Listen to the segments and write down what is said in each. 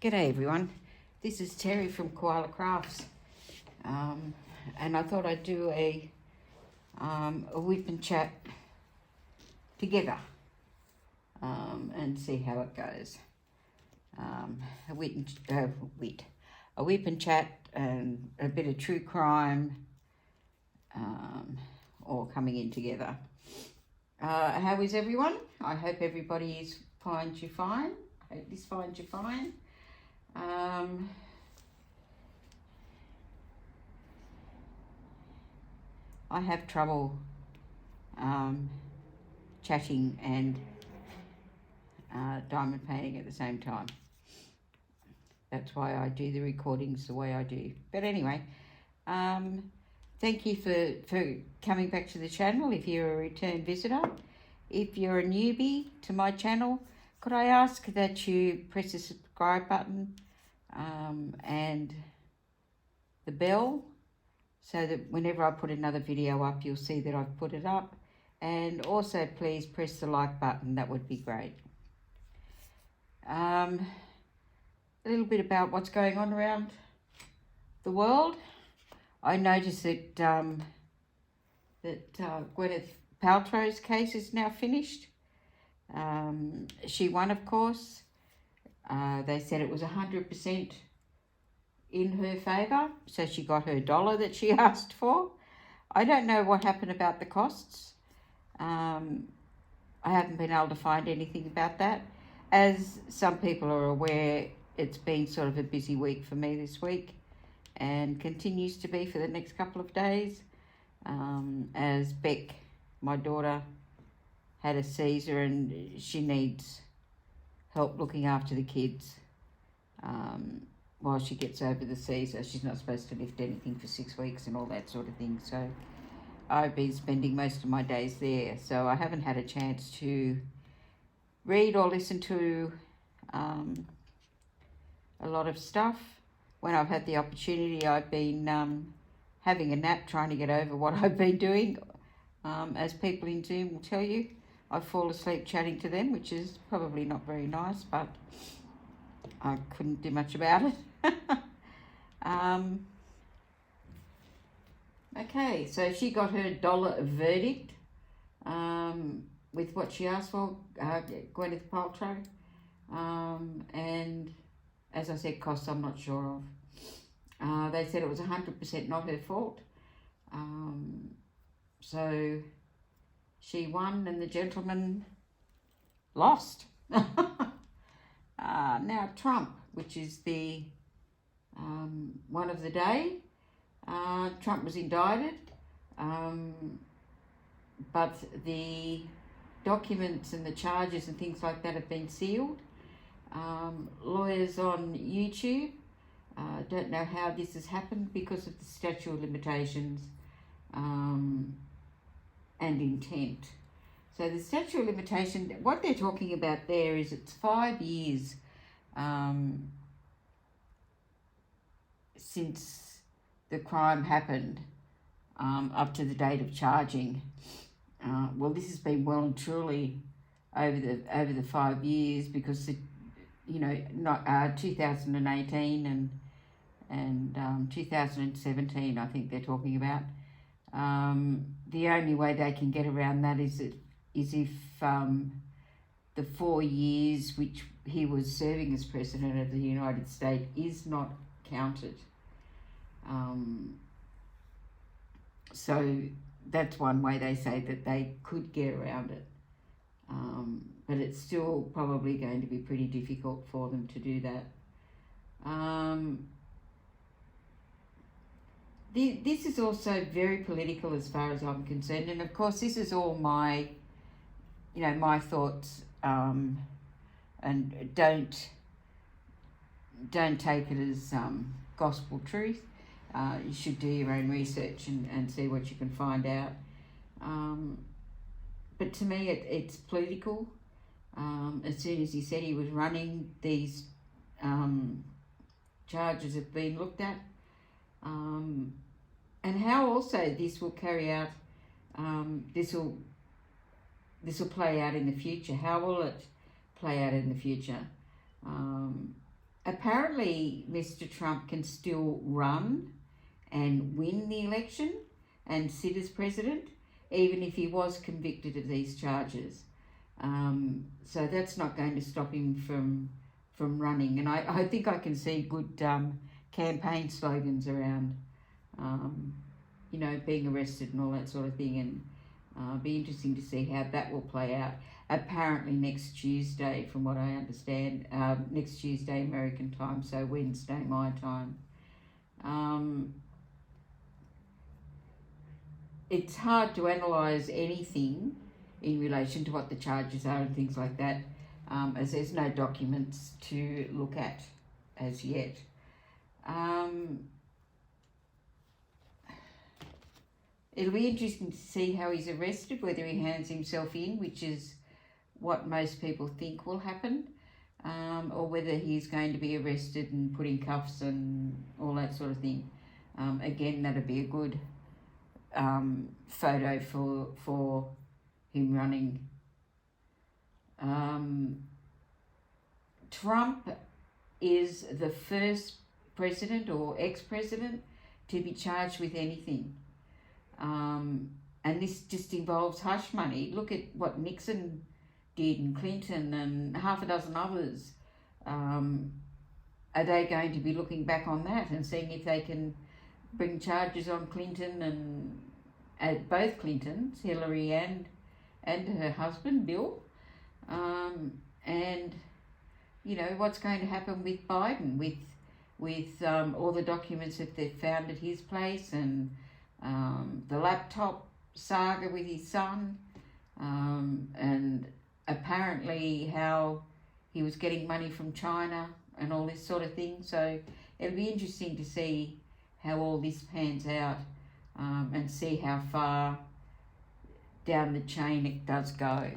G'day everyone, this is Terry from Koala-Krafts, and I thought I'd do a WIP Chat together and see how it goes. A WIP Chat and a bit of true crime all coming in together. How is everyone? I hope everybody finds you fine. I hope this finds you fine. I have trouble chatting and diamond painting at the same time. That's why I do the recordings the way I do. But anyway, thank you for coming back to the channel if you're a return visitor. If you're a newbie to my channel, could I ask that you press the subscribe button and the bell so that whenever I put another video up, you'll see that I've put it up. And also please press the like button, that would be great. A little bit about what's going on around the world. I noticed that Gwyneth Paltrow's case is now finished. She won, of course. They said it was 100% in her favour, so she got her dollar that she asked for. I don't know what happened about the costs. I haven't been able to find anything about that. As some people are aware, it's been sort of a busy week for me this week and continues to be for the next couple of days, as Beck, my daughter, had a Caesar and she needs help looking after the kids while she gets over the Caesar. She's not supposed to lift anything for 6 weeks and all that sort of thing. So I've been spending most of my days there. So I haven't had a chance to read or listen to a lot of stuff. When I've had the opportunity, I've been having a nap, trying to get over what I've been doing. As people in Zoom will tell you, I fall asleep chatting to them, which is probably not very nice, but I couldn't do much about it. Okay, so she got her dollar verdict with what she asked for, Gwyneth Paltrow. And as I said, costs I'm not sure of. They said it was 100% not her fault. So she won and the gentleman lost. Now Trump, which is the one of the day, Trump was indicted, but the documents and the charges and things like that have been sealed. Lawyers on YouTube don't know how this has happened because of the statute of limitations and intent. So the statute of limitation, what they're talking about there is it's 5 years since the crime happened up to the date of charging. Well, this has been well and truly over the 5 years, because the, 2018 and 2017, I think they're talking about. The only way they can get around that is if the 4 years which he was serving as President of the United States is not counted. So that's one way they say that they could get around it. But it's still probably going to be pretty difficult for them to do that. This is also very political as far as I'm concerned, and of course this is all my, my thoughts, and don't take it as gospel truth. You should do your own research and see what you can find out. But to me, it's political. As soon as he said he was running, these charges have been looked at. And how also this will carry out, this will play out in the future. How will it play out in the future? apparently Mr. Trump can still run and win the election and sit as president, even if he was convicted of these charges. So that's not going to stop him from running. And I think I can see good campaign slogans around, being arrested and all that sort of thing. And be interesting to see how that will play out. Apparently next Tuesday, from what I understand, next Tuesday American time, so Wednesday my time. It's hard to analyse anything in relation to what the charges are and things like that, as there's no documents to look at as yet. It'll be interesting to see how he's arrested, whether he hands himself in, which is what most people think will happen, or whether he's going to be arrested and put in cuffs and all that sort of thing. Again, that'd be a good photo for him running. Trump is the first president or ex-president to be charged with anything. And this just involves hush money. Look at what Nixon did and Clinton and half a dozen others. Are they going to be looking back on that and seeing if they can bring charges on Clinton and both Clintons, Hillary and her husband, Bill? And, what's going to happen with Biden, with all the documents that they've found at his place and the laptop saga with his son, and apparently how he was getting money from China and all this sort of thing. So it'll be interesting to see how all this pans out, and see how far down the chain it does go.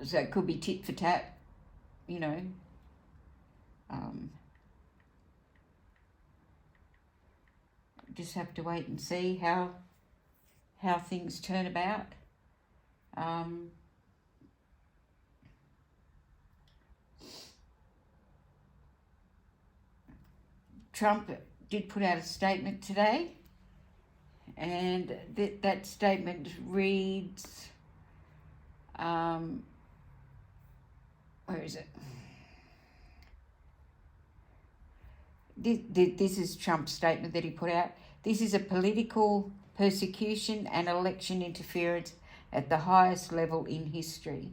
So it could be tit for tat, just have to wait and see how things turn about. Trump did put out a statement today, and that statement reads, where is it? This is Trump's statement that he put out. This is a political persecution and election interference at the highest level in history.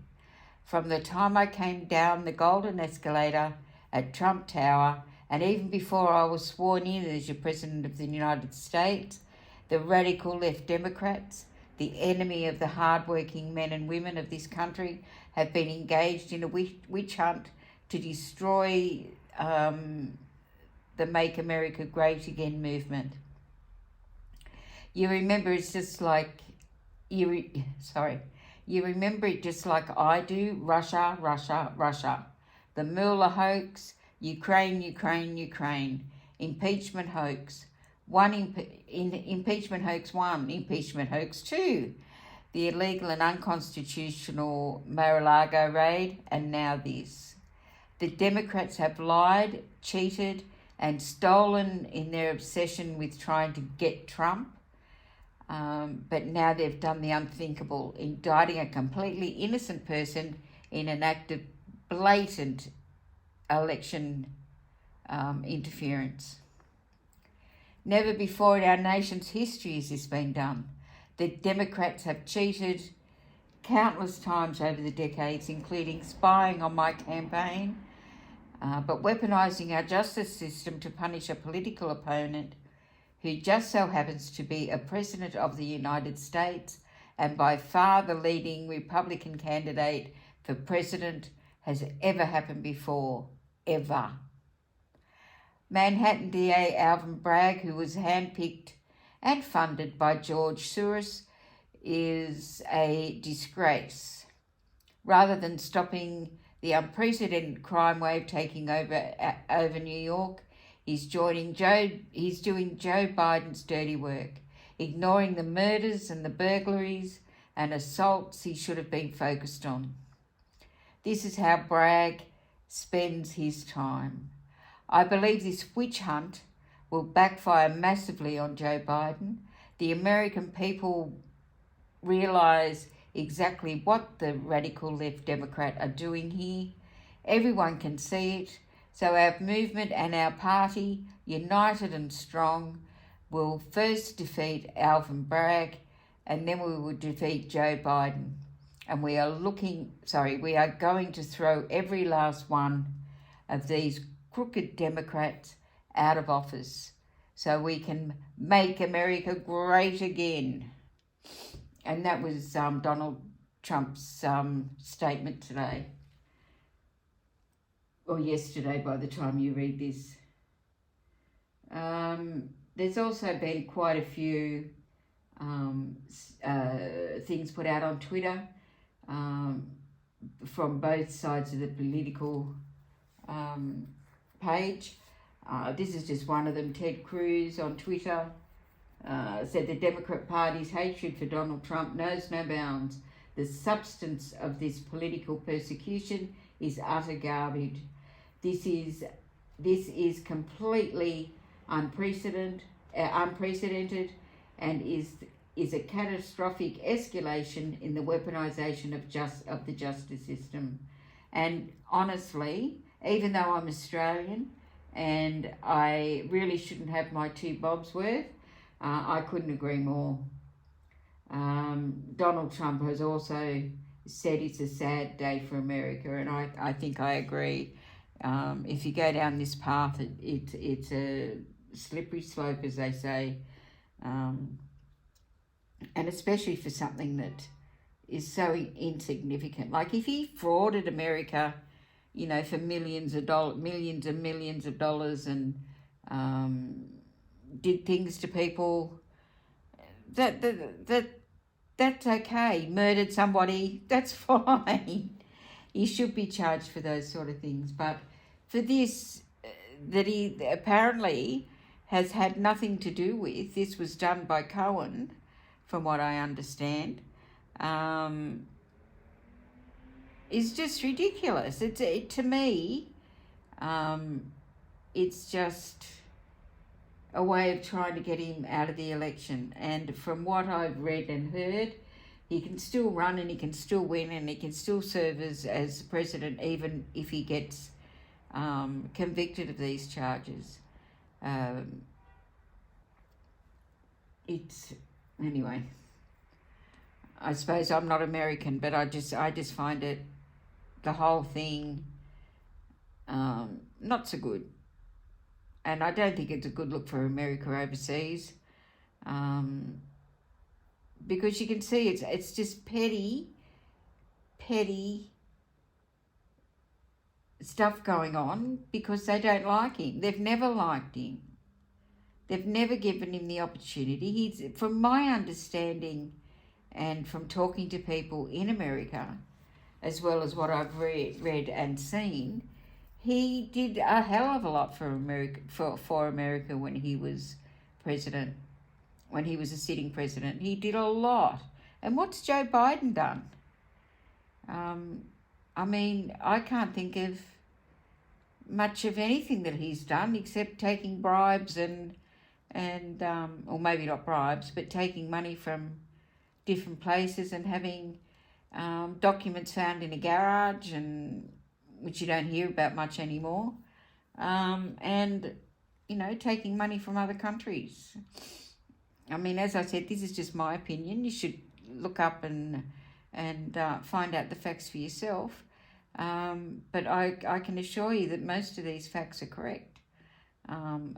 From the time I came down the golden escalator at Trump Tower, and even before I was sworn in as your President of the United States, the radical left Democrats, the enemy of the hard-working men and women of this country, have been engaged in a witch hunt to destroy the Make America Great Again movement. You remember it's just like, you remember it just like I do, Russia, Russia, Russia. The Mueller hoax, Ukraine, impeachment hoax, impeachment hoax 1, impeachment hoax 2, the illegal and unconstitutional Mar-a-Lago raid, and now this. The Democrats have lied, cheated, and stolen in their obsession with trying to get Trump. But now they've done the unthinkable, indicting a completely innocent person in an act of blatant election interference. Never before in our nation's history has this been done. The Democrats have cheated countless times over the decades, including spying on my campaign, but weaponising our justice system to punish a political opponent who just so happens to be a President of the United States and by far the leading Republican candidate for president has ever happened before, ever. Manhattan DA Alvin Bragg, who was handpicked and funded by George Soros, is a disgrace. Rather than stopping the unprecedented crime wave taking over New York, he's doing Joe Biden's dirty work, ignoring the murders and the burglaries and assaults he should have been focused on. This is how Bragg spends his time. I believe this witch hunt will backfire massively on Joe Biden. The American people realise exactly what the radical left Democrat are doing here. Everyone can see it. So our movement and our party, united and strong, will first defeat Alvin Bragg, and then we will defeat Joe Biden. And we are going to throw every last one of these crooked Democrats out of office so we can make America great again. And that was Donald Trump's statement today, or yesterday by the time you read this. There's also been quite a few things put out on Twitter from both sides of the political page. This is just one of them. Ted Cruz on Twitter said the Democrat Party's hatred for Donald Trump knows no bounds. The substance of this political persecution is utter garbage. This is completely unprecedented and is a catastrophic escalation in the weaponization of the justice system. And honestly, even though I'm Australian and I really shouldn't have my 2 bobs worth, I couldn't agree more. Donald Trump has also said it's a sad day for America, and I think I agree. If you go down this path, it's a slippery slope, as they say, and especially for something that is so insignificant. Like if he frauded America, for millions and millions of dollars, and did things to people, that's okay. Murdered somebody, that's fine. He should be charged for those sort of things. But for this, that he apparently has had nothing to do with, this was done by Cohen, from what I understand, is just ridiculous. To me, it's just a way of trying to get him out of the election. And from what I've read and heard, he can still run and he can still win and he can still serve as president, even if he gets convicted of these charges. Anyway, I suppose I'm not American, but I just find it, the whole thing, not so good. And I don't think it's a good look for America overseas, because you can see it's just petty stuff going on because they don't like him. They've never liked him. They've never given him the opportunity. He's, from my understanding and from talking to people in America, as well as what I've read and seen, he did a hell of a lot for America when he was president, when he was a sitting president. He did a lot. And what's Joe Biden done? I mean, I can't think of much of anything that he's done except taking bribes and or maybe not bribes, but taking money from different places and having documents found in a garage, and which you don't hear about much anymore, and taking money from other countries. I mean, as I said, this is just my opinion. You should look up and find out the facts for yourself. But I can assure you that most of these facts are correct,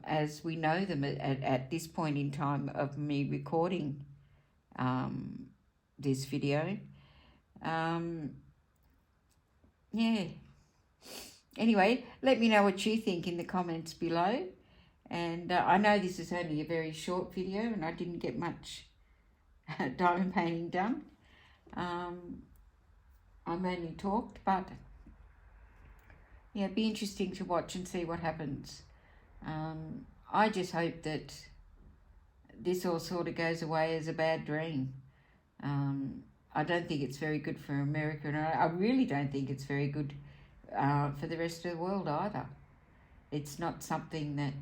as we know them at this point in time of me recording this video. Yeah. Anyway, let me know what you think in the comments below. And I know this is only a very short video and I didn't get much diamond painting done. I mainly talked, but yeah, it'd be interesting to watch and see what happens. I just hope that this all sort of goes away as a bad dream. I don't think it's very good for America, and I really don't think it's very good for the rest of the world either. It's not something that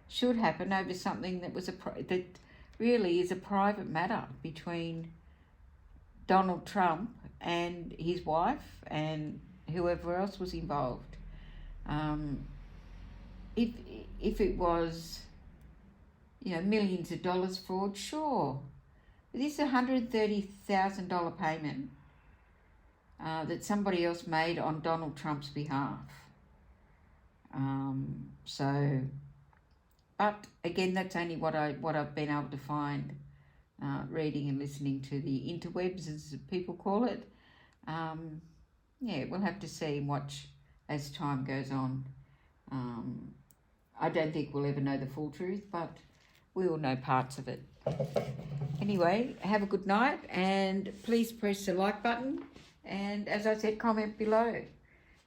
should happen over something that was that really is a private matter between Donald Trump and his wife and whoever else was involved. If it was, millions of dollars fraud, sure. But this is $130,000 payment that somebody else made on Donald Trump's behalf. But again, that's only what I've been able to find, reading and listening to the interwebs, as people call it. We'll have to see and watch as time goes on. I don't think we'll ever know the full truth, but we will know parts of it. Anyway, have a good night, and please press the like button, and as I said, comment below,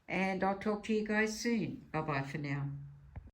and I'll talk to you guys soon. Bye bye for now.